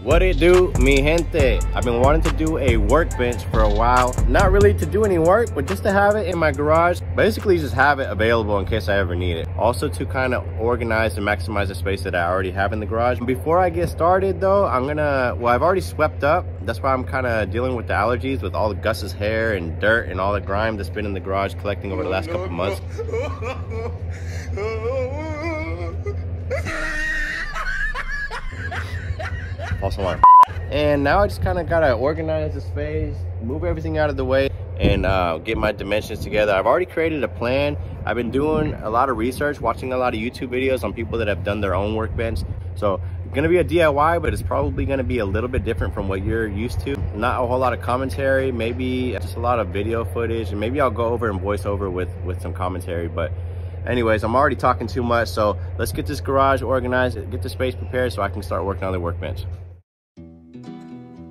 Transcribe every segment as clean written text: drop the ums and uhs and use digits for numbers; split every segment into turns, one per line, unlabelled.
What it do, mi gente? I've been wanting to do a workbench for a while. Not really to do any work, but just to have it in my garage. Basically just have it available in case I ever need it. Also to kind of organize and maximize the space that I already have in the garage. Before I get started though, I've already swept up. That's why I'm kind of dealing with the allergies with all the Gus's hair and dirt and all the grime that's been in the garage collecting over the last couple months. Also, and now I just kind of gotta organize the space, move everything out of the way, and get my dimensions together. I've already created a plan. I've been doing a lot of research, watching a lot of YouTube videos on people that have done their own workbench. So it's gonna be a DIY, but it's probably gonna be a little bit different from what you're used to. Not a whole lot of commentary, maybe just a lot of video footage, and maybe I'll go over and voice over with some commentary. But anyways, I'm already talking too much, so let's get this garage organized, get the space prepared so I can start working on the workbench.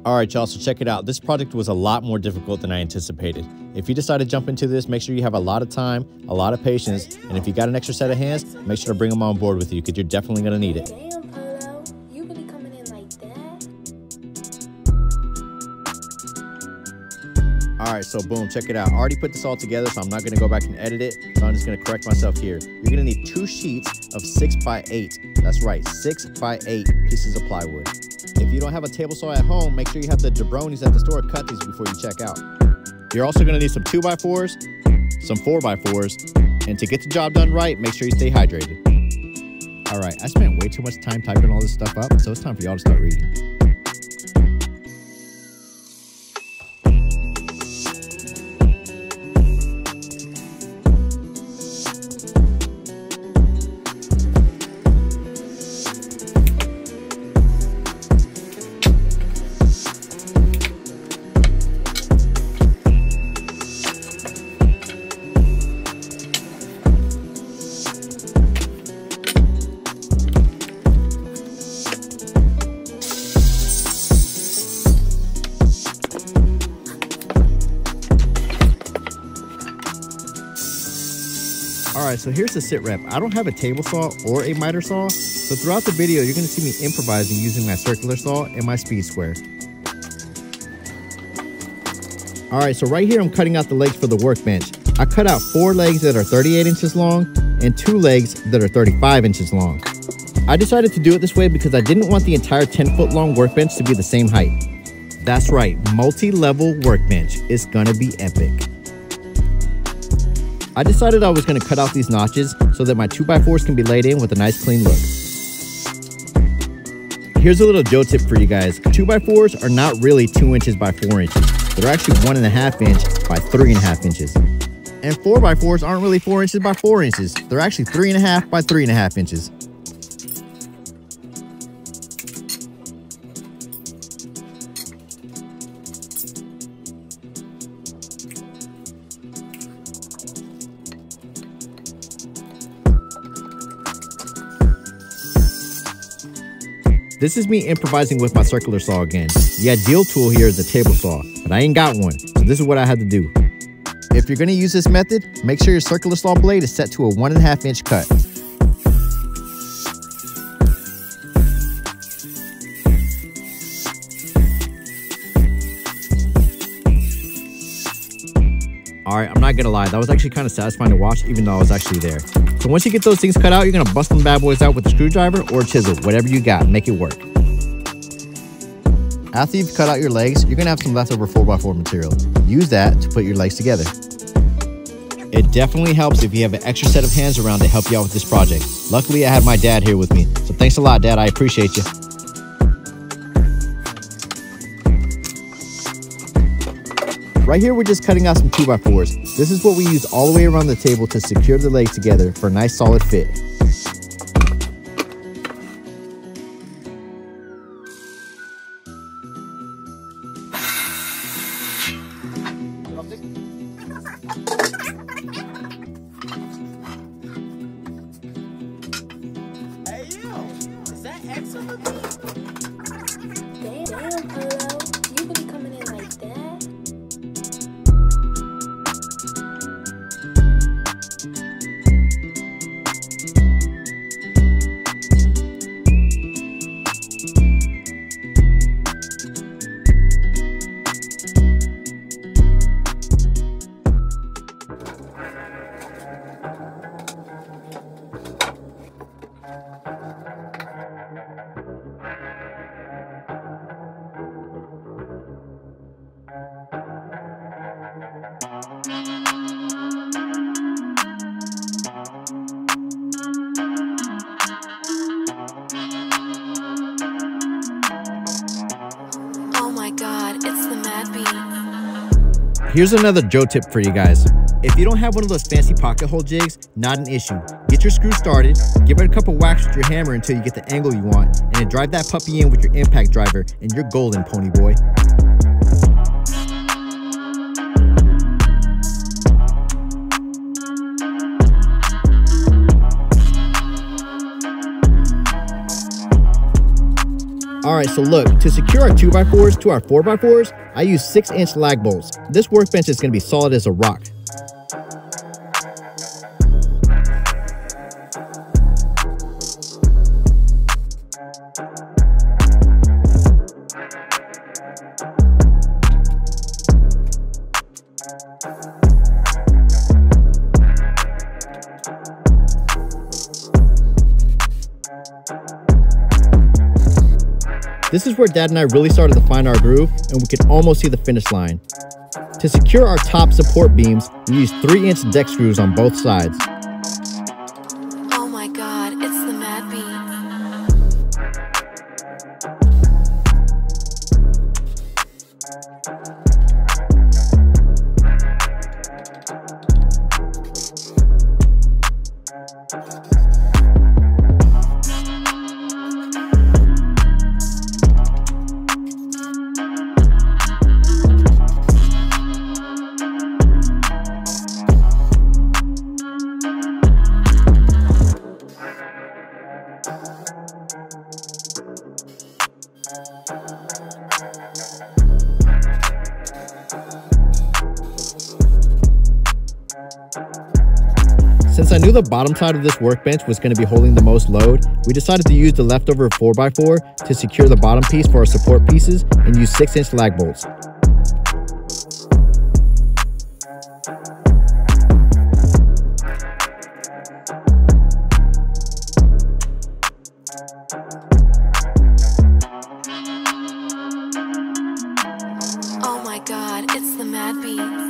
All right, y'all, so check it out. This project was a lot more difficult than I anticipated. If you decide to jump into this, make sure you have a lot of time, a lot of patience, and if you got an extra set of hands, make sure to bring them on board with you because you're definitely gonna need it.
Damn, Polo, you really coming in like that?
All right, so boom, check it out. I already put this all together, so I'm not gonna go back and edit it, so I'm just gonna correct myself here. You're gonna need 2 sheets of 6x8. That's right, 6x8 pieces of plywood. If you don't have a table saw at home, make sure you have the jabronis at the store cut these before you check out. You're also gonna need some 2x4s, some 4x4s, and to get the job done right, make sure you stay hydrated. All right, I spent way too much time typing all this stuff up, so it's time for y'all to start reading. Alright, so here's the sit rep. I don't have a table saw or a miter saw, so throughout the video you're going to see me improvising using my circular saw and my speed square. Alright, so right here I'm cutting out the legs for the workbench. I cut out 4 legs that are 38 inches long and 2 legs that are 35 inches long. I decided to do it this way because I didn't want the entire 10-foot long workbench to be the same height. That's right, multi-level workbench. It's gonna be epic. I decided I was going to cut out these notches so that my 2x4s can be laid in with a nice clean look. Here's a little Joe tip for you guys. 2x4s are not really 2 inches by 4 inches. They're actually 1.5 inch by 3.5 inches. And 4x4s aren't really 4 inches by 4 inches. They're actually 3.5 by 3.5 inches. This is me improvising with my circular saw again. The ideal tool here is the table saw, but I ain't got one, so this is what I had to do. If you're gonna use this method, make sure your circular saw blade is set to a 1.5 inch cut. Alright, I'm not gonna lie, that was actually kind of satisfying to watch even though I was actually there. So once you get those things cut out, you're gonna bust them bad boys out with a screwdriver or a chisel, whatever you got, make it work. After you've cut out your legs, you're gonna have some leftover 4x4 material. Use that to put your legs together. It definitely helps if you have an extra set of hands around to help you out with this project. Luckily, I have my dad here with me, so thanks a lot, Dad, I appreciate you. Right here, we're just cutting out some 2x4s. This is what we use all the way around the table to secure the legs together for a nice solid fit.
Hey, yo, is that Xonthebeat? Damn, Polo, you really coming in like that?
Here's another Joe tip for you guys. If you don't have one of those fancy pocket hole jigs, not an issue. Get your screw started, give it a couple whacks with your hammer until you get the angle you want, and then drive that puppy in with your impact driver, and you're golden, pony boy. Alright, so look, to secure our 2x4s to our 4x4s, I use 6-inch lag bolts. This workbench is going to be solid as a rock. This is where Dad and I really started to find our groove, and we could almost see the finish line. To secure our top support beams, we use 3-inch deck screws on both sides.
Oh my god, it's TheMadBeats.
Since I knew the bottom side of this workbench was going to be holding the most load, we decided to use the leftover 4x4 to secure the bottom piece for our support pieces and use 6-inch lag bolts.
Oh my god, it's TheMadBeats.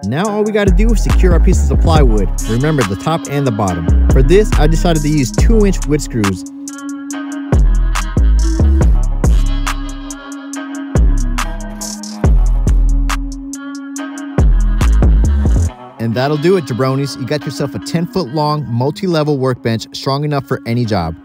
Now all we got to do is secure our pieces of plywood. Remember, the top and the bottom. For this, I decided to use 2-inch wood screws. And that'll do it, jabronis. You got yourself a 10-foot long, multi-level workbench strong enough for any job.